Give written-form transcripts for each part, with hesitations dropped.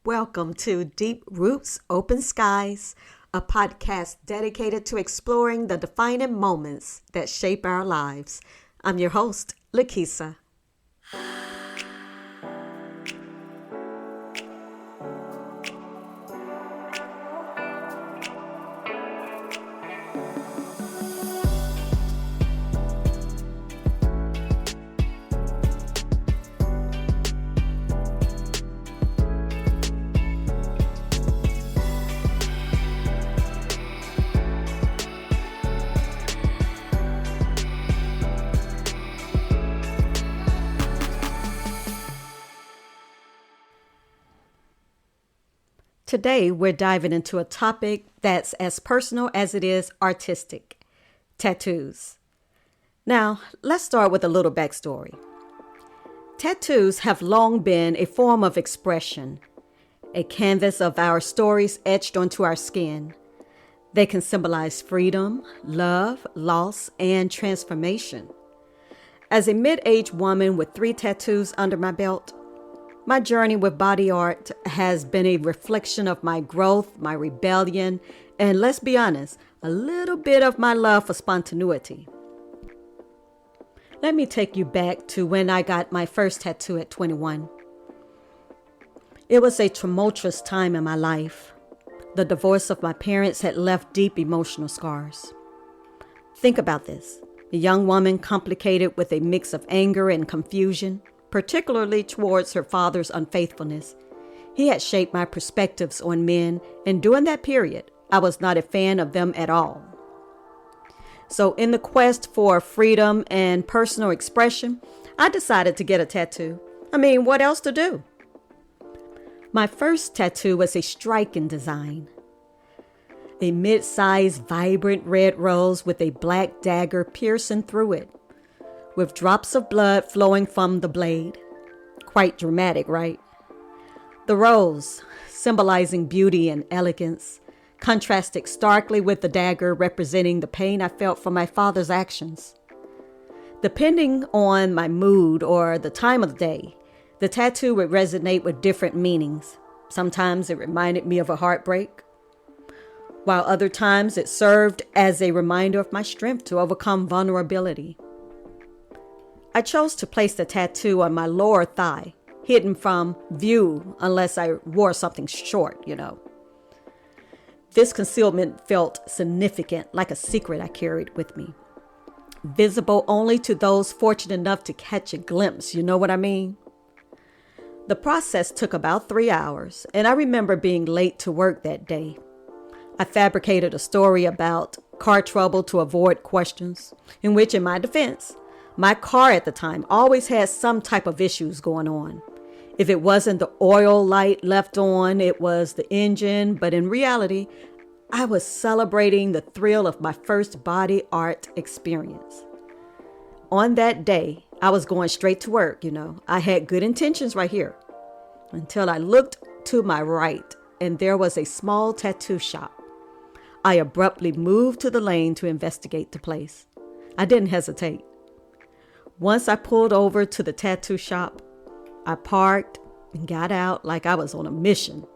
Welcome to Deep Roots, Open Skies, a podcast dedicated to exploring the defining moments that shape our lives. I'm your host, Lakisa. Today, we're diving into a topic that's as personal as it is artistic: tattoos. Now, let's start with a little backstory. Tattoos have long been a form of expression, a canvas of our stories etched onto our skin. They can symbolize freedom, love, loss, and transformation. As a mid-aged woman with 3 tattoos under my belt, my journey with body art has been a reflection of my growth, my rebellion, and let's be honest, a little bit of my love for spontaneity. Let me take you back to when I got my first tattoo at 21. It was a tumultuous time in my life. The divorce of my parents had left deep emotional scars. Think about this: a young woman complicated with a mix of anger and confusion, particularly towards her father's unfaithfulness. He had shaped my perspectives on men, and during that period, I was not a fan of them at all. So in the quest for freedom and personal expression, I decided to get a tattoo. What else to do? My first tattoo was a striking design. A mid-sized, vibrant red rose with a black dagger piercing through it, with drops of blood flowing from the blade. Quite dramatic, right? The rose, symbolizing beauty and elegance, contrasted starkly with the dagger representing the pain I felt from my father's actions. Depending on my mood or the time of the day, the tattoo would resonate with different meanings. Sometimes it reminded me of a heartbreak, while other times it served as a reminder of my strength to overcome vulnerability. I chose to place the tattoo on my lower thigh, hidden from view unless I wore something short, This concealment felt significant, like a secret I carried with me, visible only to those fortunate enough to catch a glimpse, you know what I mean? The process took about 3 hours, and I remember being late to work that day. I fabricated a story about car trouble to avoid questions, in which, in my defense, my car at the time always had some type of issues going on. If it wasn't the oil light left on, it was the engine. But in reality, I was celebrating the thrill of my first body art experience. On that day, I was going straight to work, I had good intentions right here, until I looked to my right and there was a small tattoo shop. I abruptly moved to the lane to investigate the place. I didn't hesitate. Once I pulled over to the tattoo shop, I parked and got out like I was on a mission.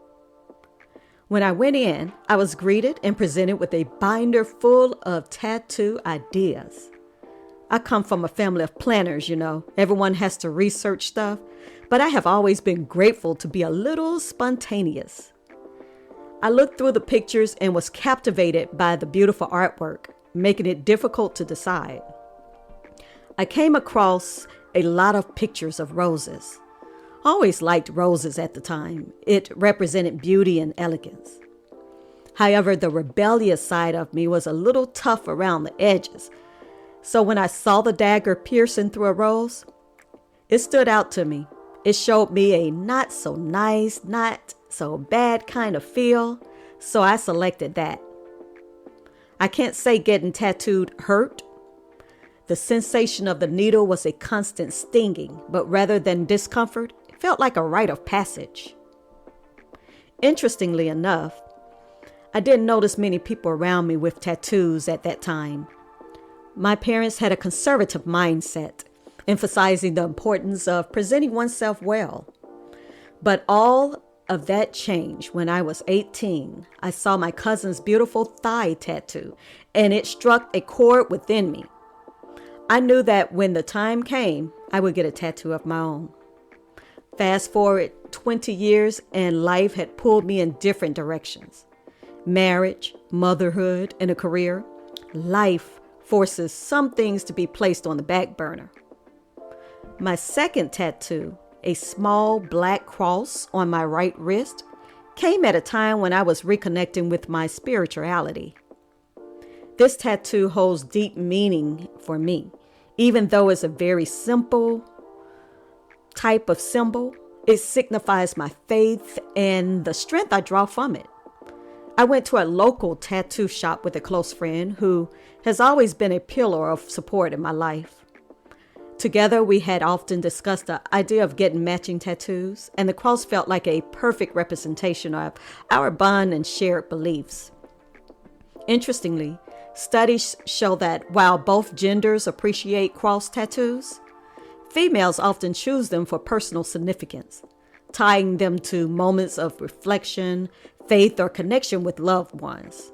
When I went in, I was greeted and presented with a binder full of tattoo ideas. I come from a family of planners, Everyone has to research stuff, but I have always been grateful to be a little spontaneous. I looked through the pictures and was captivated by the beautiful artwork, making it difficult to decide. I came across a lot of pictures of roses. I always liked roses at the time. It represented beauty and elegance. However, the rebellious side of me was a little tough around the edges. So when I saw the dagger piercing through a rose, it stood out to me. It showed me a not so nice, not so bad kind of feel. So I selected that. I can't say getting tattooed hurt. The sensation of the needle was a constant stinging, but rather than discomfort, it felt like a rite of passage. Interestingly enough, I didn't notice many people around me with tattoos at that time. My parents had a conservative mindset, emphasizing the importance of presenting oneself well. But all of that change when I was 18. I saw my cousin's beautiful thigh tattoo, and it struck a chord within me. I knew that when the time came, I would get a tattoo of my own. Fast forward 20 years, and life had pulled me in different directions. Marriage, motherhood, and a career. Life forces some things to be placed on the back burner. My second tattoo, a small black cross on my right wrist, came at a time when I was reconnecting with my spirituality. This tattoo holds deep meaning for me, even though it's a very simple type of symbol. It signifies my faith and the strength I draw from it. I went to a local tattoo shop with a close friend who has always been a pillar of support in my life. Together, we had often discussed the idea of getting matching tattoos, and the cross felt like a perfect representation of our bond and shared beliefs. Interestingly, studies show that while both genders appreciate cross tattoos, females often choose them for personal significance, tying them to moments of reflection, faith, or connection with loved ones.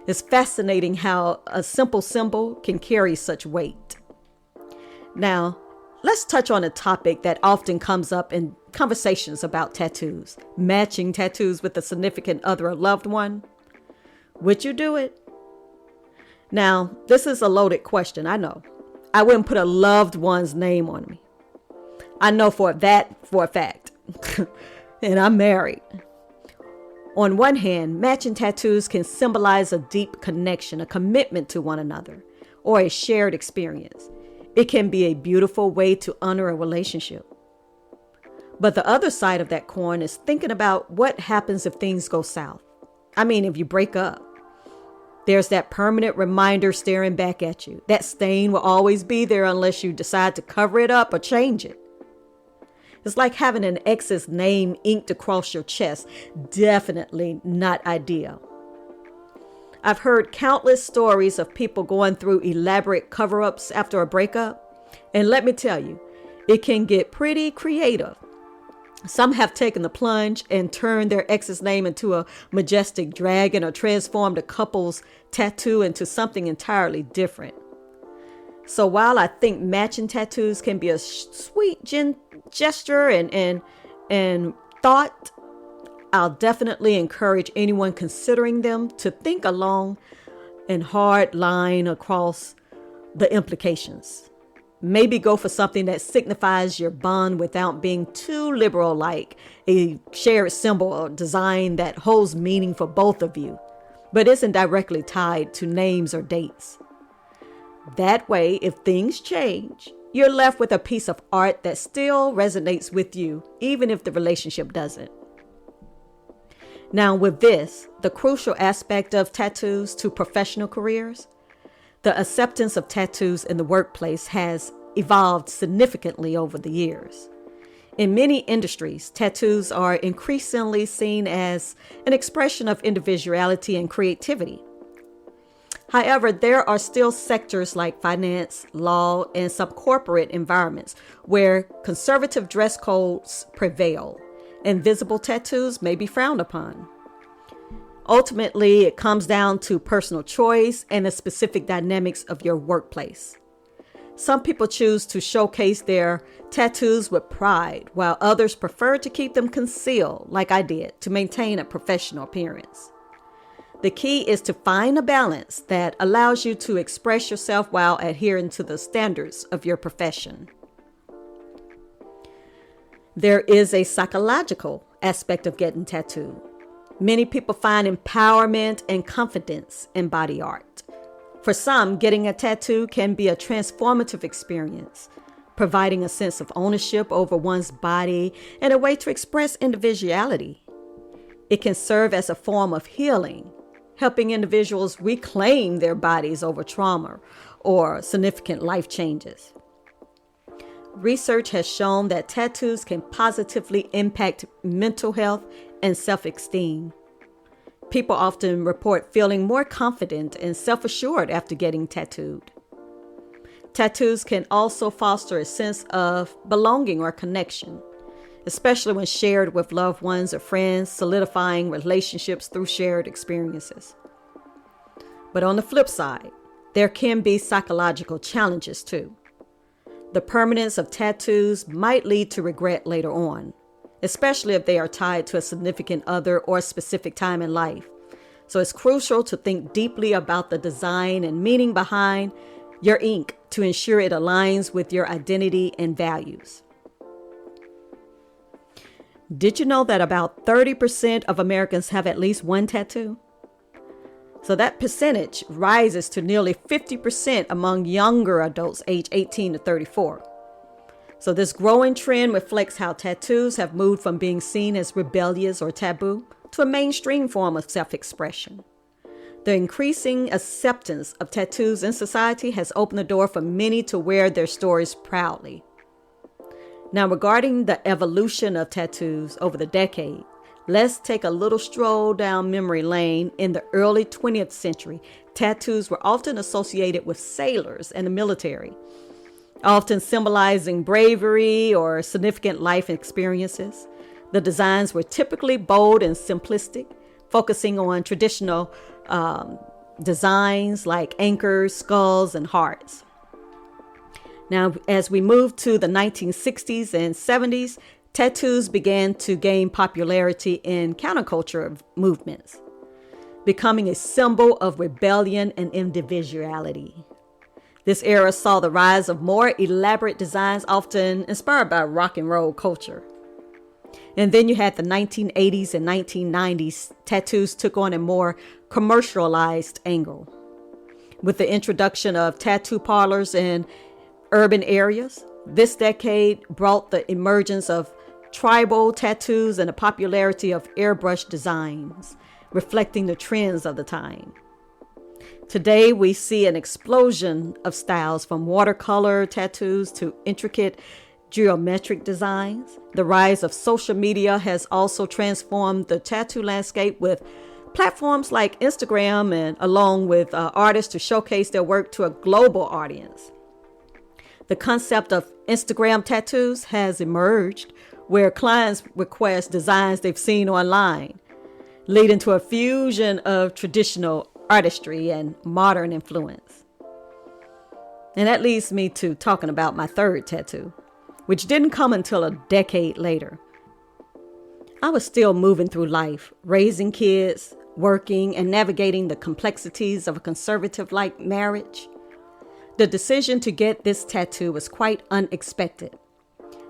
It's fascinating how a simple symbol can carry such weight. Now, let's touch on a topic that often comes up in conversations about tattoos: matching tattoos with a significant other or loved one. Would you do it? Now, this is a loaded question, I know. I wouldn't put a loved one's name on me. I know for a fact. And I'm married. On one hand, matching tattoos can symbolize a deep connection, a commitment to one another, or a shared experience. It can be a beautiful way to honor a relationship. But the other side of that coin is thinking about what happens if things go south. I mean, if you break up, there's that permanent reminder staring back at you. That stain will always be there unless you decide to cover it up or change it. It's like having an ex's name inked across your chest. Definitely not ideal. I've heard countless stories of people going through elaborate cover-ups after a breakup. And let me tell you, it can get pretty creative. Some have taken the plunge and turned their ex's name into a majestic dragon, or transformed a couple's tattoo into something entirely different. So while I think matching tattoos can be a sweet gesture and thought, I'll definitely encourage anyone considering them to think along and hard line across the implications. Maybe go for something that signifies your bond without being too liberal, like a shared symbol or design that holds meaning for both of you, but isn't directly tied to names or dates. That way, if things change, you're left with a piece of art that still resonates with you, even if the relationship doesn't. Now, with this, the crucial aspect of tattoos to professional careers, the acceptance of tattoos in the workplace has evolved significantly over the years. In many industries, tattoos are increasingly seen as an expression of individuality and creativity. However, there are still sectors like finance, law, and some corporate environments where conservative dress codes prevail and visible tattoos may be frowned upon. Ultimately, it comes down to personal choice and the specific dynamics of your workplace. Some people choose to showcase their tattoos with pride, while others prefer to keep them concealed, like I did, to maintain a professional appearance. The key is to find a balance that allows you to express yourself while adhering to the standards of your profession. There is a psychological aspect of getting tattooed. Many people find empowerment and confidence in body art. For some, getting a tattoo can be a transformative experience, providing a sense of ownership over one's body and a way to express individuality. It can serve as a form of healing, helping individuals reclaim their bodies over trauma or significant life changes. Research has shown that tattoos can positively impact mental health and self-esteem. People often report feeling more confident and self-assured after getting tattooed. Tattoos can also foster a sense of belonging or connection. especially when shared with loved ones or friends, solidifying relationships through shared experiences. But on the flip side, there can be psychological challenges too. The permanence of tattoos might lead to regret later on, especially if they are tied to a significant other or a specific time in life. So it's crucial to think deeply about the design and meaning behind your ink to ensure it aligns with your identity and values. Did you know that about 30% of Americans have at least one tattoo? So that percentage rises to nearly 50% among younger adults aged 18 to 34. So this growing trend reflects how tattoos have moved from being seen as rebellious or taboo to a mainstream form of self-expression. The increasing acceptance of tattoos in society has opened the door for many to wear their stories proudly. Now, regarding the evolution of tattoos over the decade, let's take a little stroll down memory lane. In the early 20th century, tattoos were often associated with sailors and the military, often symbolizing bravery or significant life experiences. The designs were typically bold and simplistic, focusing on traditional designs like anchors, skulls, and hearts. Now, as we move to the 1960s and 70s, tattoos began to gain popularity in counterculture movements, becoming a symbol of rebellion and individuality. This era saw the rise of more elaborate designs, often inspired by rock and roll culture. And then you had the 1980s and 1990s, tattoos took on a more commercialized angle. With the introduction of tattoo parlors in urban areas, this decade brought the emergence of tribal tattoos and the popularity of airbrush designs, reflecting the trends of the time. Today, we see an explosion of styles from watercolor tattoos to intricate geometric designs. The rise of social media has also transformed the tattoo landscape, with platforms like Instagram and along with artists to showcase their work to a global audience. The concept of Instagram tattoos has emerged, where clients request designs they've seen online, leading to a fusion of traditional artistry and modern influence. And that leads me to talking about my third tattoo, which didn't come until a decade later. I was still moving through life, raising kids, working, and navigating the complexities of a conservative-like marriage. The decision to get this tattoo was quite unexpected.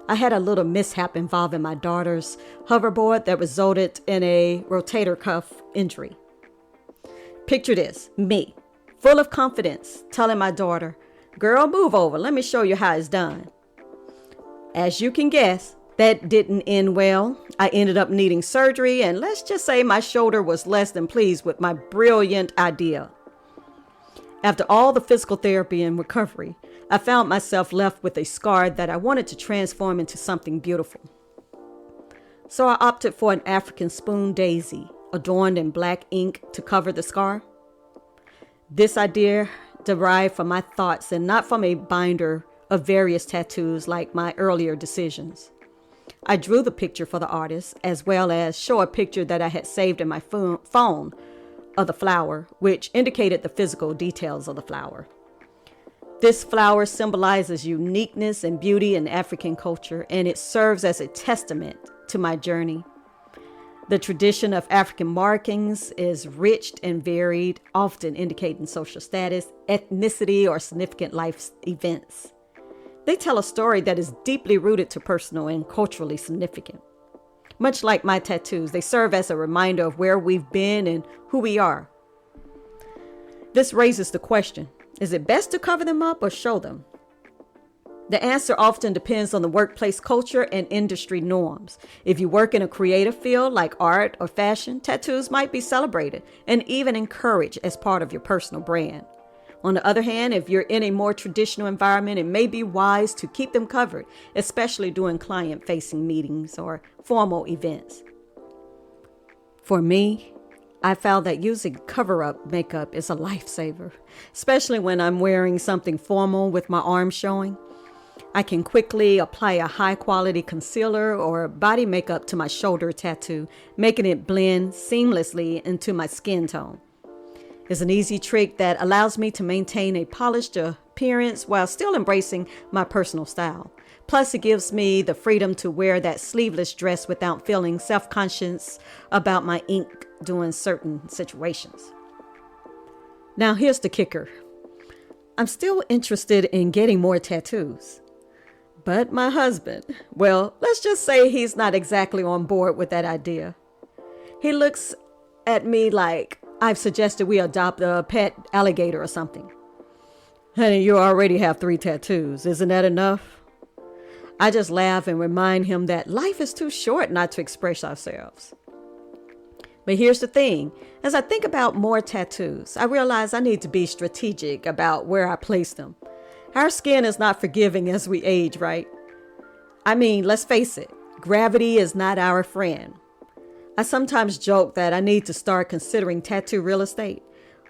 I had a little mishap involving my daughter's hoverboard that resulted in a rotator cuff injury. Picture this, me, full of confidence, telling my daughter, "Girl, move over, let me show you how it's done." As you can guess, that didn't end well. I ended up needing surgery, and let's just say my shoulder was less than pleased with my brilliant idea. After all the physical therapy and recovery, I found myself left with a scar that I wanted to transform into something beautiful. So I opted for an African spoon daisy, adorned in black ink to cover the scar. This idea derived from my thoughts and not from a binder of various tattoos like my earlier decisions. I drew the picture for the artist, as well as show a picture that I had saved in my phone of the flower, which indicated the physical details of the flower. This flower symbolizes uniqueness and beauty in African culture, and it serves as a testament to my journey. The tradition of African markings is rich and varied, often indicating social status, ethnicity, or significant life events. They tell a story that is deeply rooted to personal and culturally significant. Much like my tattoos, they serve as a reminder of where we've been and who we are. This raises the question, is it best to cover them up or show them? The answer often depends on the workplace culture and industry norms. If you work in a creative field like art or fashion, tattoos might be celebrated and even encouraged as part of your personal brand. On the other hand, if you're in a more traditional environment, it may be wise to keep them covered, especially during client-facing meetings or formal events. For me, I found that using cover-up makeup is a lifesaver, especially when I'm wearing something formal with my arms showing. I can quickly apply a high quality concealer or body makeup to my shoulder tattoo, making it blend seamlessly into my skin tone. It's an easy trick that allows me to maintain a polished appearance while still embracing my personal style. Plus, it gives me the freedom to wear that sleeveless dress without feeling self-conscious about my ink during certain situations. Now, here's the kicker. I'm still interested in getting more tattoos. But my husband, well, let's just say he's not exactly on board with that idea. He looks at me like I've suggested we adopt a pet alligator or something. Honey, you already have 3 tattoos. Isn't that enough? I just laugh and remind him that life is too short not to express ourselves. But here's the thing. As I think about more tattoos, I realize I need to be strategic about where I place them. Our skin is not forgiving as we age, right? I mean, let's face it, gravity is not our friend. I sometimes joke that I need to start considering tattoo real estate.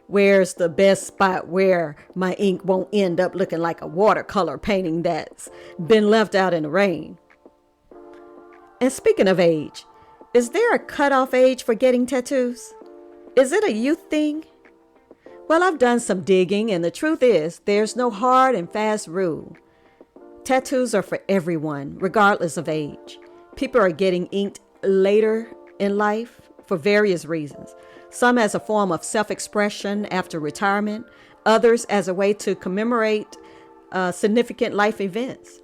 Where's the best spot where my ink won't end up looking like a watercolor painting that's been left out in the rain? And speaking of age, is there a cutoff age for getting tattoos? Is it a youth thing? Well, I've done some digging, and the truth is, there's no hard and fast rule. Tattoos are for everyone, regardless of age. People are getting inked later in life for various reasons. Some as a form of self-expression after retirement, others as a way to commemorate significant life events.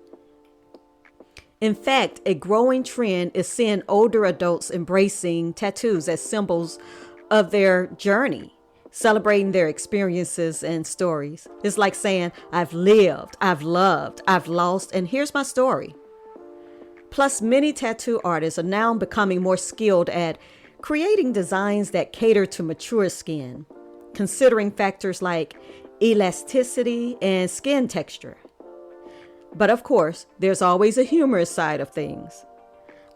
In fact, a growing trend is seeing older adults embracing tattoos as symbols of their journey, celebrating their experiences and stories. It's like saying, I've lived, I've loved, I've lost, and here's my story. Plus, many tattoo artists are now becoming more skilled at creating designs that cater to mature skin, considering factors like elasticity and skin texture. But of course, there's always a humorous side of things.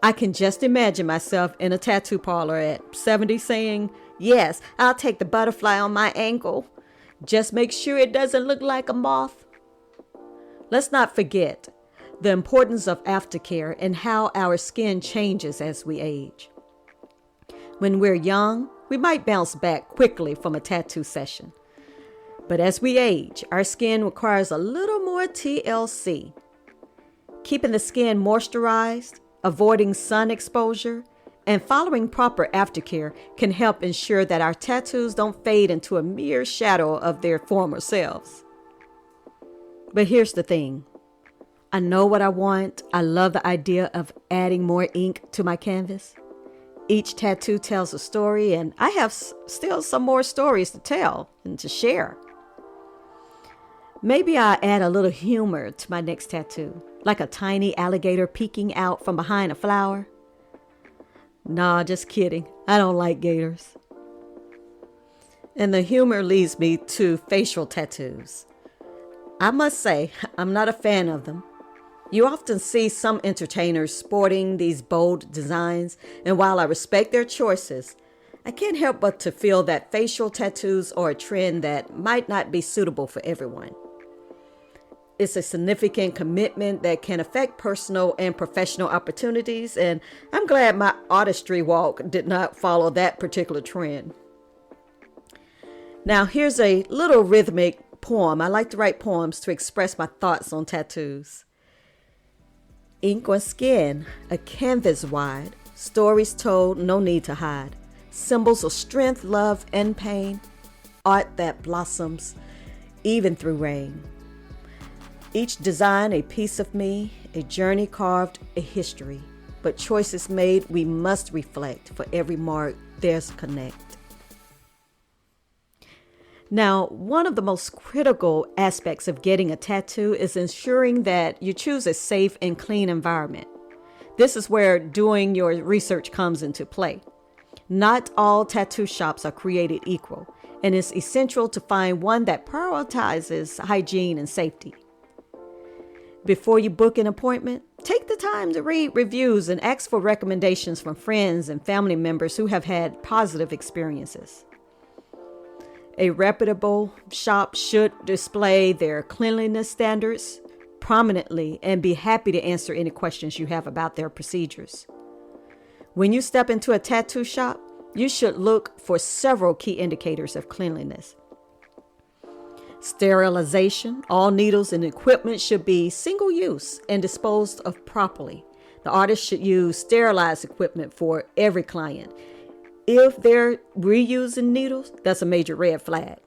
I can just imagine myself in a tattoo parlor at 70 saying, yes, I'll take the butterfly on my ankle. Just make sure it doesn't look like a moth. Let's not forget the importance of aftercare and how our skin changes as we age. When we're young, we might bounce back quickly from a tattoo session. But as we age, our skin requires a little more TLC. Keeping the skin moisturized, avoiding sun exposure, and following proper aftercare can help ensure that our tattoos don't fade into a mere shadow of their former selves. But here's the thing. I know what I want. I love the idea of adding more ink to my canvas. Each tattoo tells a story, and I have still some more stories to tell and to share. Maybe I'll add a little humor to my next tattoo, like a tiny alligator peeking out from behind a flower. Nah, just kidding. I don't like gators. And the humor leads me to facial tattoos. I must say, I'm not a fan of them. You often see some entertainers sporting these bold designs, and while I respect their choices, I can't help but to feel that facial tattoos are a trend that might not be suitable for everyone. It's a significant commitment that can affect personal and professional opportunities, and I'm glad my artistry walk did not follow that particular trend. Now, here's a little rhythmic poem. I like to write poems to express my thoughts on tattoos. Ink on skin, a canvas wide, stories told, no need to hide. Symbols of strength, love, and pain, art that blossoms even through rain. Each design a piece of me, a journey carved, a history. But choices made, we must reflect. For every mark, there's a connect. Now, one of the most critical aspects of getting a tattoo is ensuring that you choose a safe and clean environment. This is where doing your research comes into play. Not all tattoo shops are created equal, and it's essential to find one that prioritizes hygiene and safety. Before you book an appointment, take the time to read reviews and ask for recommendations from friends and family members who have had positive experiences. A reputable shop should display their cleanliness standards, prominently and be happy to answer any questions you have about their procedures. When you step into a tattoo shop, you should look for several key indicators of cleanliness. Sterilization. All needles and equipment should be single use and disposed of properly. The artist should use sterilized equipment for every client. If they're reusing needles, that's a major red flag.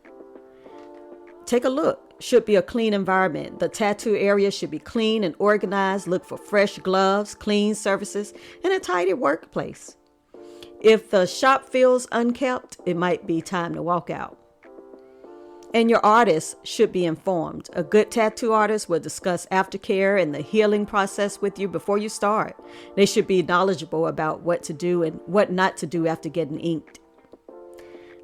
Take a look. Should be a clean environment. The tattoo area should be clean and organized. Look for fresh gloves, clean surfaces, and a tidy workplace. If the shop feels unkept, it might be time to walk out. And your artist should be informed. A good tattoo artist will discuss aftercare and the healing process with you before you start. They should be knowledgeable about what to do and what not to do after getting inked.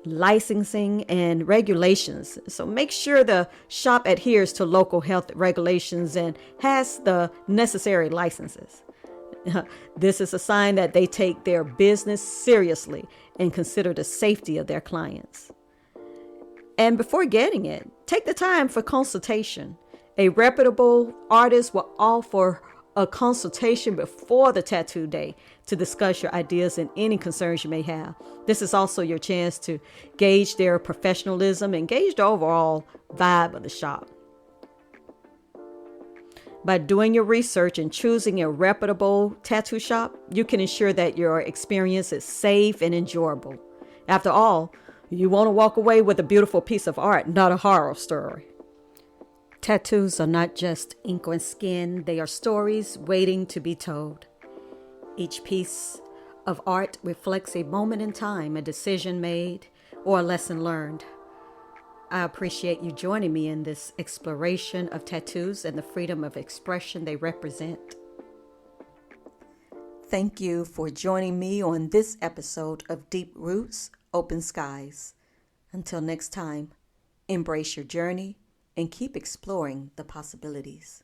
Licensing and regulations. So make sure the shop adheres to local health regulations and has the necessary licenses. This is a sign that they take their business seriously and consider the safety of their clients. And before getting it, take the time for consultation. A reputable artist will offer a consultation before the tattoo day to discuss your ideas and any concerns you may have. This is also your chance to gauge their professionalism and gauge the overall vibe of the shop. By doing your research and choosing a reputable tattoo shop, you can ensure that your experience is safe and enjoyable. After all, you want to walk away with a beautiful piece of art, not a horror story. Tattoos are not just ink on skin. They are stories waiting to be told. Each piece of art reflects a moment in time, a decision made, or a lesson learned. I appreciate you joining me in this exploration of tattoos and the freedom of expression they represent. Thank you for joining me on this episode of Deep Roots, Open Skies. Until next time, embrace your journey and keep exploring the possibilities.